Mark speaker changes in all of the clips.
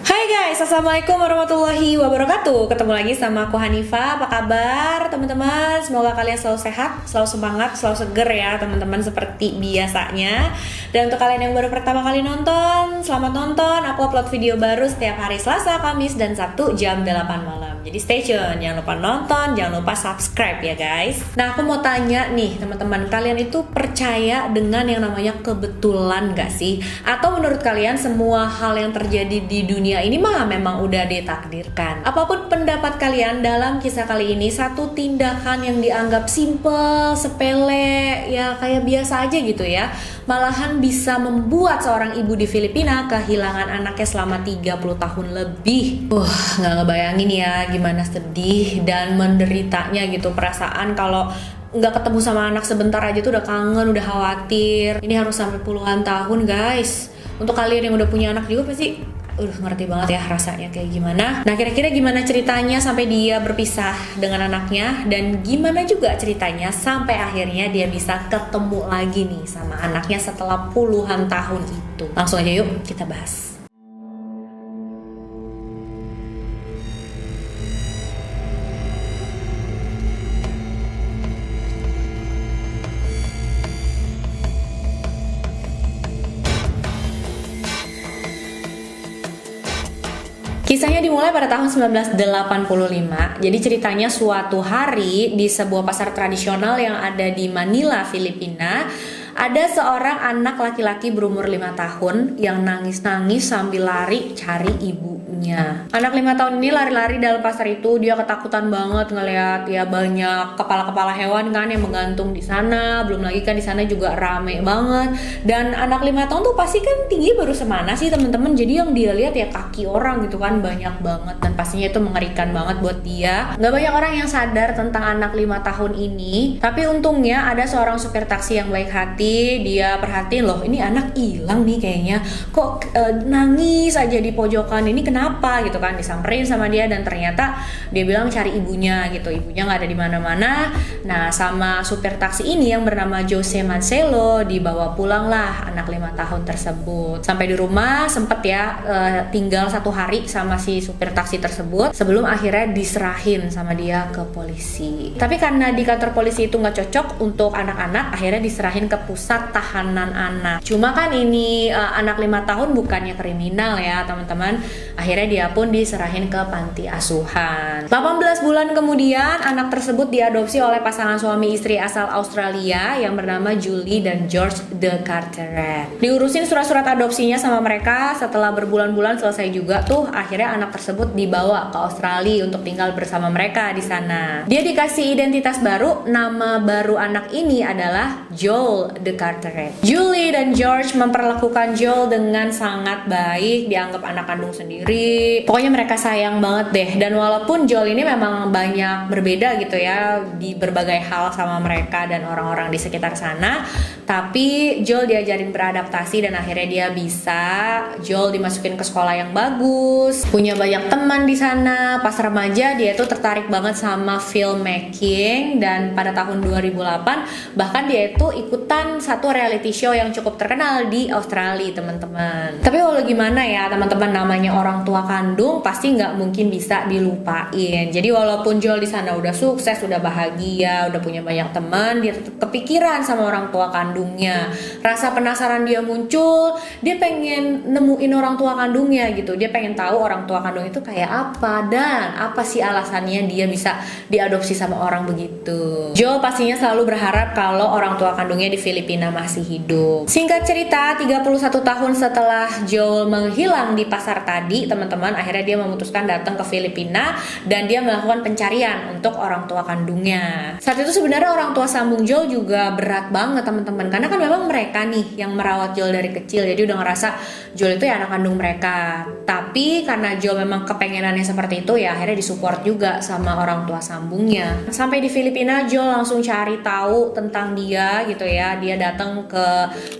Speaker 1: Hai guys, assalamualaikum warahmatullahi wabarakatuh. Ketemu lagi sama aku Hanifa. Apa kabar teman-teman? Semoga kalian selalu sehat, selalu semangat, selalu seger ya teman-teman seperti biasanya. Dan untuk kalian yang baru pertama kali nonton, selamat nonton. Aku upload video baru setiap hari Selasa, Kamis, dan Sabtu jam 8 malam. Jadi stay tune, jangan lupa nonton, jangan lupa subscribe ya guys. Nah aku mau tanya nih teman-teman, kalian itu percaya dengan yang namanya kebetulan gak sih? Atau menurut kalian semua hal yang terjadi di dunia ini mah memang udah ditakdirkan? Apapun pendapat kalian dalam kisah kali ini, satu tindakan yang dianggap simple, sepele, ya kayak biasa aja gitu ya, malahan bisa membuat seorang ibu di Filipina kehilangan anaknya selama 30 tahun lebih. Nggak ngebayangin ya gimana sedih dan menderitanya gitu perasaan kalau nggak ketemu sama anak sebentar aja tuh udah kangen, udah khawatir. Ini harus sampai puluhan tahun guys. Untuk kalian yang udah punya anak juga pasti ngerti banget ya rasanya kayak gimana. Nah kira-kira gimana ceritanya sampai dia berpisah dengan anaknya, dan gimana juga ceritanya sampai akhirnya dia bisa ketemu lagi nih sama anaknya setelah puluhan tahun itu. Langsung aja yuk kita bahas. Kisahnya dimulai pada tahun 1985. Jadi ceritanya suatu hari di sebuah pasar tradisional yang ada di Manila, Filipina, ada seorang anak laki-laki berumur 5 tahun yang nangis-nangis sambil lari cari ibunya. Anak 5 tahun ini lari-lari dalam pasar itu, dia ketakutan banget ngelihat ya banyak kepala-kepala hewan kan yang menggantung di sana. Belum lagi kan di sana juga rame banget. Dan anak 5 tahun tuh pasti kan tinggi baru semana sih teman-teman. Jadi yang dia lihat ya kaki orang gitu kan, banyak banget, dan pastinya itu mengerikan banget buat dia. Nggak banyak orang yang sadar tentang anak 5 tahun ini, tapi untungnya ada seorang supir taksi yang baik hati. Dia perhatiin, loh ini anak hilang nih kayaknya, kok nangis aja di pojokan, ini kenapa gitu kan. Disamperin sama dia dan ternyata dia bilang cari ibunya gitu, ibunya nggak ada di mana-mana. Nah sama supir taksi ini yang bernama Jose Mancelo dibawa pulang lah anak 5 tahun tersebut. Sampai di rumah sempet ya tinggal 1 hari sama si supir taksi tersebut sebelum akhirnya diserahin sama dia ke polisi. Tapi karena di kantor polisi itu nggak cocok untuk anak-anak, akhirnya diserahin ke pusat tahanan anak. Cuma kan ini anak 5 tahun bukannya kriminal ya teman-teman. Akhirnya dia pun diserahin ke panti asuhan. 18 bulan kemudian anak tersebut diadopsi oleh pasangan suami istri asal Australia yang bernama Julie dan George de Carteret. Diurusin surat-surat adopsinya sama mereka, setelah berbulan-bulan selesai juga tuh, akhirnya anak tersebut dibawa ke Australia untuk tinggal bersama mereka di sana. Dia dikasih identitas baru, nama baru anak ini adalah Joel de Carteret. Julie dan George memperlakukan Joel dengan sangat baik, dianggap anak kandung sendiri. Pokoknya mereka sayang banget deh. Dan walaupun Joel ini memang banyak berbeda gitu ya di berbagai hal sama mereka dan orang-orang di sekitar sana, tapi Joel diajarin beradaptasi dan akhirnya dia bisa. Joel dimasukin ke sekolah yang bagus, punya banyak teman di sana. Pas remaja dia tuh tertarik banget sama filmmaking, dan pada tahun 2008 bahkan dia itu ikutan satu reality show yang cukup terkenal di Australia teman-teman. Tapi walau gimana ya teman-teman, namanya orang tua kandung pasti nggak mungkin bisa dilupain. Jadi walaupun Joel di sana udah sukses, udah bahagia, udah punya banyak teman, dia tetap kepikiran sama orang tua kandungnya. Rasa penasaran dia muncul, dia pengen nemuin orang tua kandungnya gitu. Dia pengen tahu orang tua kandung itu kayak apa dan apa sih alasannya dia bisa diadopsi sama orang begitu. Joel pastinya selalu berharap kalau orang tua kandungnya di Filipina masih hidup. Singkat cerita, 31 tahun setelah Joel menghilang di pasar tadi, teman-teman, akhirnya dia memutuskan datang ke Filipina dan dia melakukan pencarian untuk orang tua kandungnya. Saat itu sebenarnya orang tua sambung Joel juga berat banget teman-teman, karena kan memang mereka nih yang merawat Joel dari kecil, jadi udah ngerasa Joel itu ya anak kandung mereka. Tapi karena Joel memang kepengenannya seperti itu, ya akhirnya disupport juga sama orang tua sambungnya. Sampai di Filipina, Joel langsung cari tahu tentang dia gitu ya. Dia dia datang ke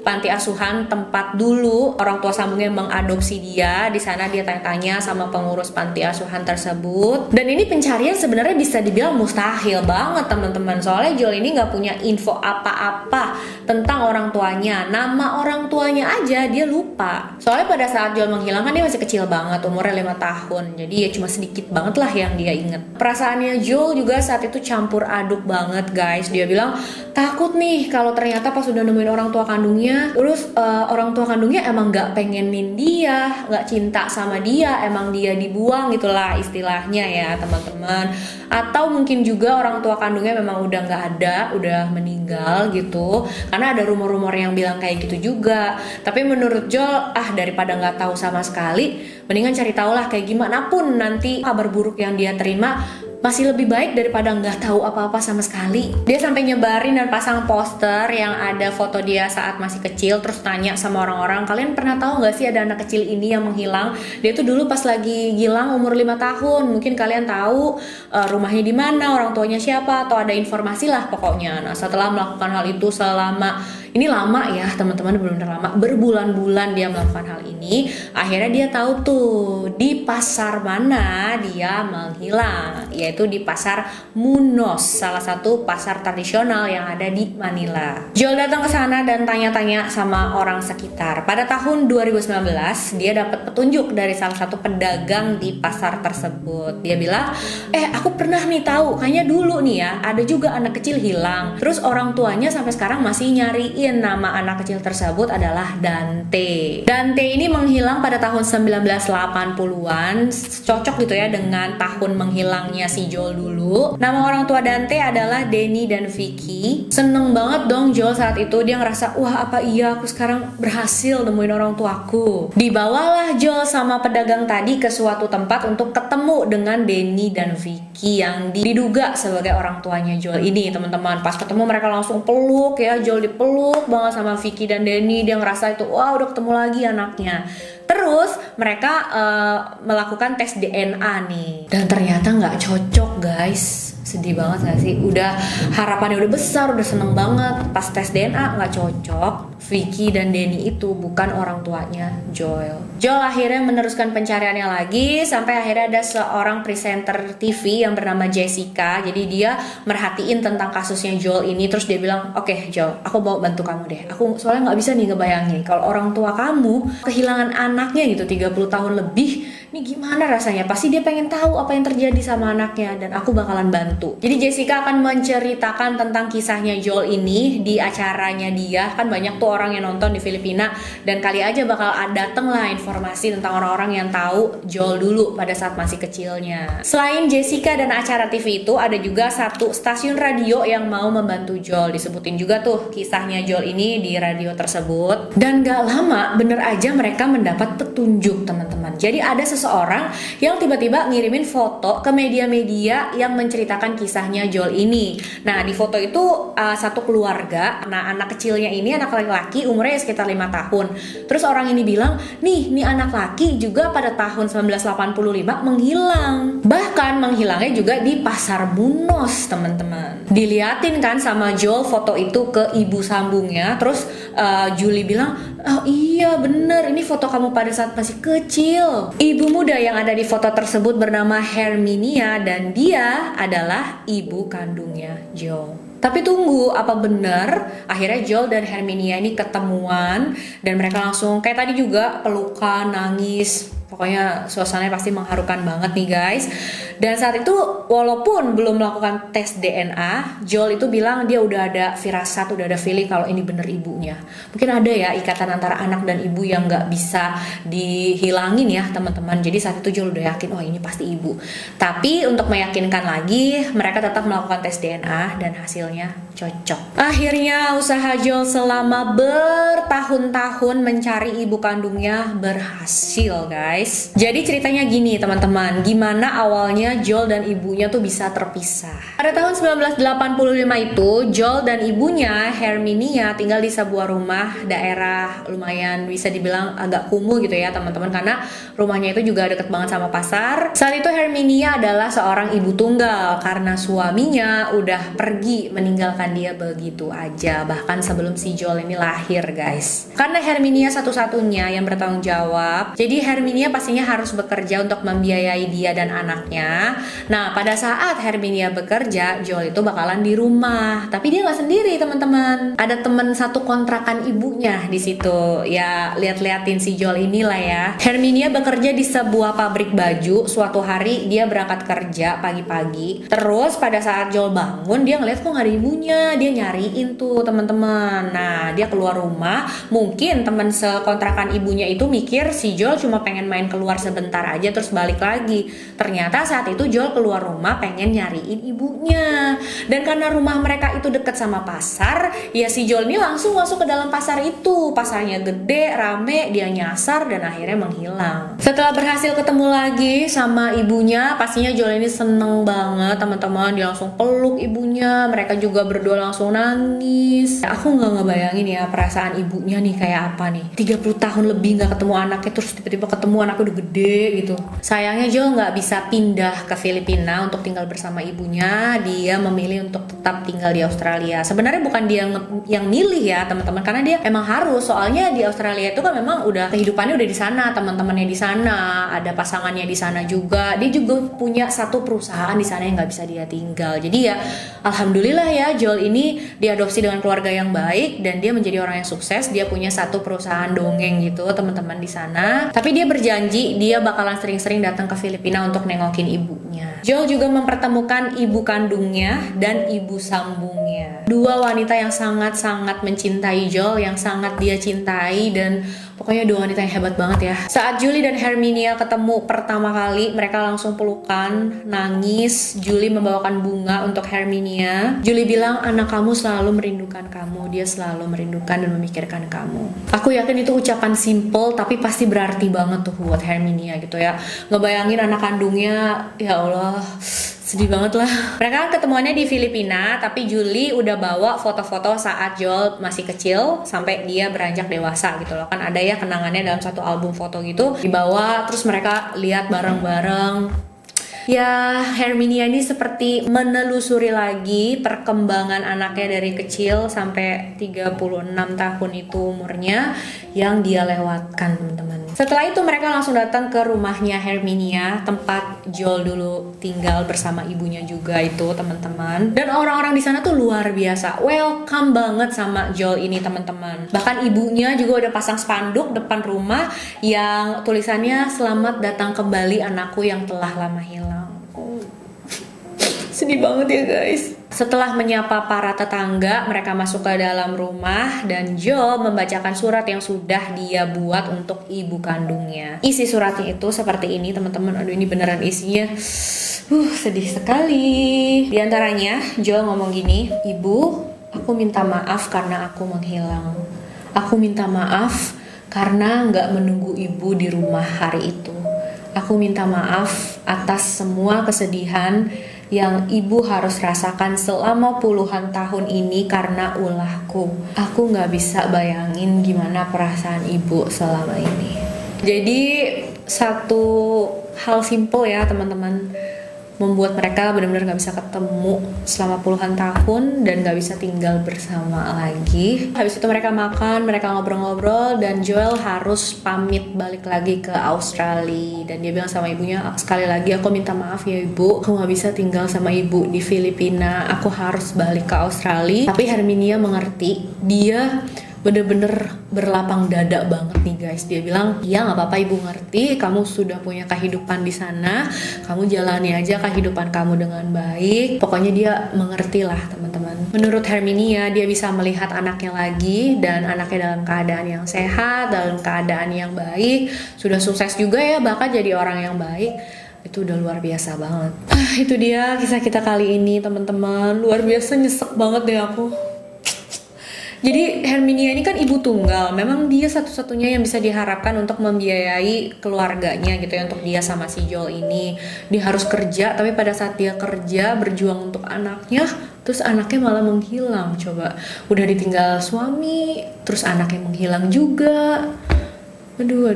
Speaker 1: panti asuhan tempat dulu orang tua sambungnya mengadopsi dia. Di sana dia tanya-tanya sama pengurus panti asuhan tersebut. Dan ini pencarian sebenarnya bisa dibilang mustahil banget teman-teman. Soalnya Joel ini nggak punya info apa-apa tentang orang tuanya. Nama orang tuanya aja dia lupa. Soalnya pada saat Joel menghilang kan dia masih kecil banget, umurnya 5 tahun. Jadi ya cuma sedikit banget lah yang dia inget. Perasaannya Joel juga saat itu campur aduk banget guys. Dia bilang takut nih kalau ternyata pas udah nemuin orang tua kandungnya, terus orang tua kandungnya emang nggak pengenin dia, nggak cinta sama dia, emang dia dibuang gitulah istilahnya ya teman-teman. Atau mungkin juga orang tua kandungnya memang udah nggak ada, udah meninggal gitu. Karena ada rumor-rumor yang bilang kayak gitu juga. Tapi menurut Joel, daripada nggak tahu sama sekali, mendingan cari tahu lah kayak gimana pun nanti kabar buruk yang dia terima masih lebih baik daripada nggak tahu apa-apa sama sekali. Dia sampai nyebarin dan pasang poster yang ada foto dia saat masih kecil, terus tanya sama orang-orang, kalian pernah tahu nggak sih ada anak kecil ini yang menghilang? Dia tuh dulu pas lagi hilang umur 5 tahun. Mungkin kalian tahu rumahnya di mana, orang tuanya siapa, atau ada informasi lah pokoknya. Nah, setelah melakukan hal itu selama ini lama ya teman-teman, benar-benar lama, berbulan-bulan dia melakukan hal ini. Akhirnya dia tahu tuh di pasar mana dia menghilang, yaitu di pasar Munos, salah satu pasar tradisional yang ada di Manila. Joel datang ke sana dan tanya-tanya sama orang sekitar. Pada tahun 2019 dia dapat petunjuk dari salah satu pedagang di pasar tersebut. Dia bilang, aku pernah nih tahu, kayaknya dulu nih ya ada juga anak kecil hilang. Terus orang tuanya sampai sekarang masih nyariin. Nama anak kecil tersebut adalah Dante. Dante ini menghilang pada tahun 1980-an, cocok gitu ya dengan tahun menghilangnya si Joel dulu. Nama orang tua Dante adalah Denny dan Vicky. Seneng banget dong Joel saat itu, dia ngerasa wah apa iya aku sekarang berhasil nemuin orang tuaku. Dibawalah Joel sama pedagang tadi ke suatu tempat untuk ketemu dengan Denny dan Vicky yang diduga sebagai orang tuanya Joel ini teman-teman. Pas ketemu mereka langsung peluk ya, Joel dipeluk banget sama Vicky dan Denny. Dia ngerasa itu wah udah ketemu lagi anaknya. Terus mereka melakukan tes DNA nih, dan ternyata nggak cocok guys. Sedih banget gak sih? Udah harapannya udah besar, udah seneng banget. Pas tes DNA nggak cocok. Vicky dan Denny itu bukan orang tuanya Joel. Joel akhirnya meneruskan pencariannya lagi sampai akhirnya ada seorang presenter TV yang bernama Jessica. Jadi dia merhatiin tentang kasusnya Joel ini. Terus dia bilang, oke, Joel, aku mau bantu kamu deh. Aku soalnya nggak bisa nih ngebayangin kalau orang tua kamu kehilangan anaknya gitu 30 tahun lebih. Ini gimana rasanya? Pasti dia pengen tahu apa yang terjadi sama anaknya dan aku bakalan bantu. Jadi Jessica akan menceritakan tentang kisahnya Joel ini di acaranya dia. Kan banyak tuh orang yang nonton di Filipina dan kali aja bakal dateng lah informasi tentang orang-orang yang tahu Joel dulu pada saat masih kecilnya. Selain Jessica dan acara TV itu, ada juga satu stasiun radio yang mau membantu Joel. Disebutin juga tuh kisahnya Joel ini di radio tersebut. Dan gak lama bener aja mereka mendapat petunjuk teman-teman. Jadi ada seseorang yang tiba-tiba ngirimin foto ke media-media yang menceritakan kisahnya Joel ini. Nah di foto itu satu keluarga. Nah anak kecilnya ini anak laki-laki umurnya sekitar 5 tahun. Terus orang ini bilang, nih anak laki juga pada tahun 1985 menghilang. Bahkan menghilangnya juga di pasar Munos teman-teman. Diliatin kan sama Joel foto itu ke ibu sambungnya. Terus Julie bilang, oh iya bener, ini foto kamu pada saat masih kecil. Ibu muda yang ada di foto tersebut bernama Herminia dan dia adalah ibu kandungnya Joel. Tapi tunggu, apa benar akhirnya Joel dan Herminia ini ketemuan dan mereka langsung kayak tadi juga pelukan, nangis. Pokoknya suasananya pasti mengharukan banget nih guys. Dan saat itu walaupun belum melakukan tes DNA, Joel itu bilang dia udah ada firasat, udah ada feeling kalau ini bener ibunya. Mungkin ada ya ikatan antara anak dan ibu yang gak bisa dihilangin ya teman-teman. Jadi saat itu Joel udah yakin, oh ini pasti ibu. Tapi untuk meyakinkan lagi, mereka tetap melakukan tes DNA dan hasilnya cocok. Akhirnya usaha Joel selama bertahun-tahun mencari ibu kandungnya berhasil guys. guys. Jadi ceritanya gini teman-teman, gimana awalnya Joel dan ibunya tuh bisa terpisah. Pada tahun 1985 itu, Joel dan ibunya Herminia tinggal di sebuah rumah daerah lumayan bisa dibilang agak kumuh gitu ya teman-teman, karena rumahnya itu juga deket banget sama pasar. Saat itu Herminia adalah seorang ibu tunggal karena suaminya udah pergi meninggalkan dia begitu aja, bahkan sebelum si Joel ini lahir guys. Karena Herminia satu-satunya yang bertanggung jawab, jadi Herminia pastinya harus bekerja untuk membiayai dia dan anaknya. Nah pada saat Herminia bekerja, Joel itu bakalan di rumah, tapi dia nggak sendiri teman-teman. Ada temen satu kontrakan ibunya di situ. Ya lihat-liatin si Joel inilah ya. Herminia bekerja di sebuah pabrik baju. Suatu hari dia berangkat kerja pagi-pagi. Terus pada saat Joel bangun, dia ngeliat kok nggak ada ibunya. Dia nyariin tuh teman-teman. Nah dia keluar rumah. Mungkin temen sekontrakan ibunya itu mikir si Joel cuma pengen main keluar sebentar aja terus balik lagi. Ternyata saat itu Joel keluar rumah pengen nyariin ibunya. Dan karena rumah mereka itu deket sama pasar, ya si Joel ini langsung masuk ke dalam pasar itu. Pasarnya gede, rame, dia nyasar dan akhirnya menghilang. Setelah berhasil ketemu lagi sama ibunya, pastinya Joel ini seneng banget teman-teman. Dia langsung peluk ibunya, mereka juga berdua langsung nangis. Aku nggak ngebayangin ya perasaan ibunya nih kayak apa nih. 30 tahun lebih nggak ketemu anaknya, terus tiba-tiba ketemu anaknya udah gede gitu. Sayangnya Joel nggak bisa pindah ke Filipina untuk tinggal bersama ibunya. Dia memilih untuk tetap tinggal di Australia. Sebenarnya bukan dia yang milih ya teman-teman, karena dia emang harus. Soalnya di Australia itu kan memang udah kehidupannya udah di sana, teman-temannya di sana, ada pasangannya di sana juga. Dia juga punya satu perusahaan di sana yang nggak bisa dia tinggal. Jadi ya alhamdulillah ya Joel ini diadopsi dengan keluarga yang baik dan dia menjadi orang yang sukses. Dia punya satu perusahaan dongeng gitu teman-teman di sana. Tapi dia berjanji dia bakalan sering-sering datang ke Filipina untuk nengokin ibunya. Joel juga mempertemukan ibu kandungnya dan ibu sambungnya. Dua wanita yang sangat-sangat mencintai Joel, yang sangat dia cintai, dan pokoknya dua wanita yang hebat banget ya. Saat Julie dan Herminia ketemu pertama kali, mereka langsung pelukan, nangis. Julie membawakan bunga untuk Herminia. Julie bilang, anak kamu selalu merindukan kamu, dia selalu merindukan dan memikirkan kamu. Aku yakin itu ucapan simple tapi pasti berarti banget tuh buat Herminia gitu ya. Ngebayangin anak kandungnya, ya Allah, sedih banget lah. Mereka kan ketemuannya di Filipina, tapi Julie udah bawa foto-foto saat Joel masih kecil sampai dia beranjak dewasa gitu loh. Kan ada ya kenangannya dalam satu album foto gitu dibawa, terus mereka lihat bareng-bareng. Ya, Herminia ini seperti menelusuri lagi perkembangan anaknya dari kecil sampai 36 tahun itu umurnya yang dia lewatkan, teman-teman. Setelah itu mereka langsung datang ke rumahnya Herminia, tempat Joel dulu tinggal bersama ibunya juga itu, teman-teman. Dan orang-orang di sana tuh luar biasa, welcome banget sama Joel ini, teman-teman. Bahkan ibunya juga udah pasang spanduk depan rumah yang tulisannya selamat datang kembali anakku yang telah lama hilang. Sedih banget ya guys. Setelah menyapa para tetangga, mereka masuk ke dalam rumah dan Joel membacakan surat yang sudah dia buat untuk ibu kandungnya. Isi suratnya itu seperti ini, teman-teman. Aduh, ini beneran isinya sedih sekali. Di antaranya Joel ngomong gini, "Ibu, aku minta maaf karena aku menghilang. Aku minta maaf karena nggak menunggu ibu di rumah hari itu. Aku minta maaf atas semua kesedihan yang ibu harus rasakan selama puluhan tahun ini karena ulahku. Aku gak bisa bayangin gimana perasaan ibu selama ini." Jadi satu hal simple ya teman-teman, membuat mereka benar-benar gak bisa ketemu selama puluhan tahun dan gak bisa tinggal bersama lagi. Habis itu mereka makan, mereka ngobrol-ngobrol, dan Joel harus pamit balik lagi ke Australia. Dan dia bilang sama ibunya, sekali lagi aku minta maaf ya ibu, aku gak bisa tinggal sama ibu di Filipina, aku harus balik ke Australia. Tapi Herminia mengerti, dia bener-bener berlapang dada banget nih guys. Dia bilang, iya nggak apa-apa ibu ngerti, kamu sudah punya kehidupan di sana, kamu jalani aja kehidupan kamu dengan baik. Pokoknya dia mengerti lah teman-teman. Menurut Herminia, dia bisa melihat anaknya lagi dan anaknya dalam keadaan yang sehat, dalam keadaan yang baik, sudah sukses juga ya, bahkan jadi orang yang baik. Itu udah luar biasa banget. Itu dia kisah kita kali ini teman-teman. Luar biasa, nyesek banget deh aku. Jadi Herminia ini kan ibu tunggal, memang dia satu-satunya yang bisa diharapkan untuk membiayai keluarganya gitu ya, untuk dia sama si Joel ini. Dia harus kerja, tapi pada saat dia kerja berjuang untuk anaknya, terus anaknya malah menghilang. Coba, udah ditinggal suami, terus anaknya menghilang juga. Aduh,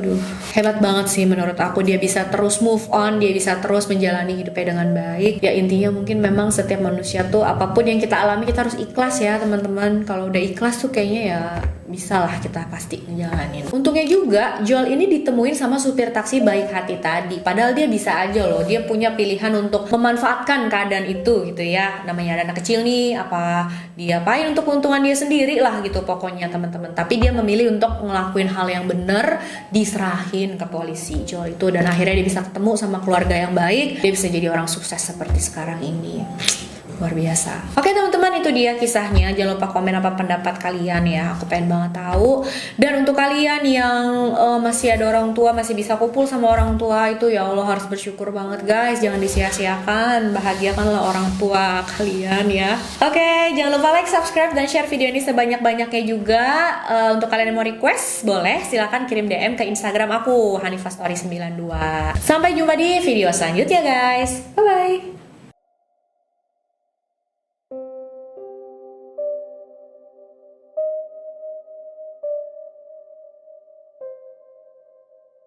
Speaker 1: hebat banget sih menurut aku, dia bisa terus move on, dia bisa terus menjalani hidupnya dengan baik. Ya intinya mungkin memang setiap manusia tuh apapun yang kita alami kita harus ikhlas ya teman-teman. Kalau udah ikhlas tuh kayaknya ya bisa lah kita pasti ngejalanin. Untungnya juga Joel ini ditemuin sama supir taksi baik hati tadi. Padahal dia bisa aja loh, dia punya pilihan untuk memanfaatkan keadaan itu gitu ya. Namanya ada anak kecil nih, apa dia apain untuk keuntungan dia sendiri lah gitu pokoknya teman-teman. Tapi dia memilih untuk ngelakuin hal yang benar, diserahin ke polisi Joel itu, dan akhirnya dia bisa ketemu sama keluarga yang baik, dia bisa jadi orang sukses seperti sekarang ini. Luar biasa. Oke teman-teman, itu dia kisahnya. Jangan lupa komen apa pendapat kalian ya, aku pengen banget tahu. Dan untuk kalian yang masih ada orang tua, masih bisa kumpul sama orang tua, itu ya Allah harus bersyukur banget guys. Jangan disia-siakan, bahagiakanlah orang tua kalian ya. Oke, jangan lupa like, subscribe, dan share video ini sebanyak-banyaknya juga. Untuk kalian yang mau request, boleh silahkan kirim DM ke Instagram aku, Hanifah Story 92. Sampai jumpa di video selanjutnya guys. Bye bye.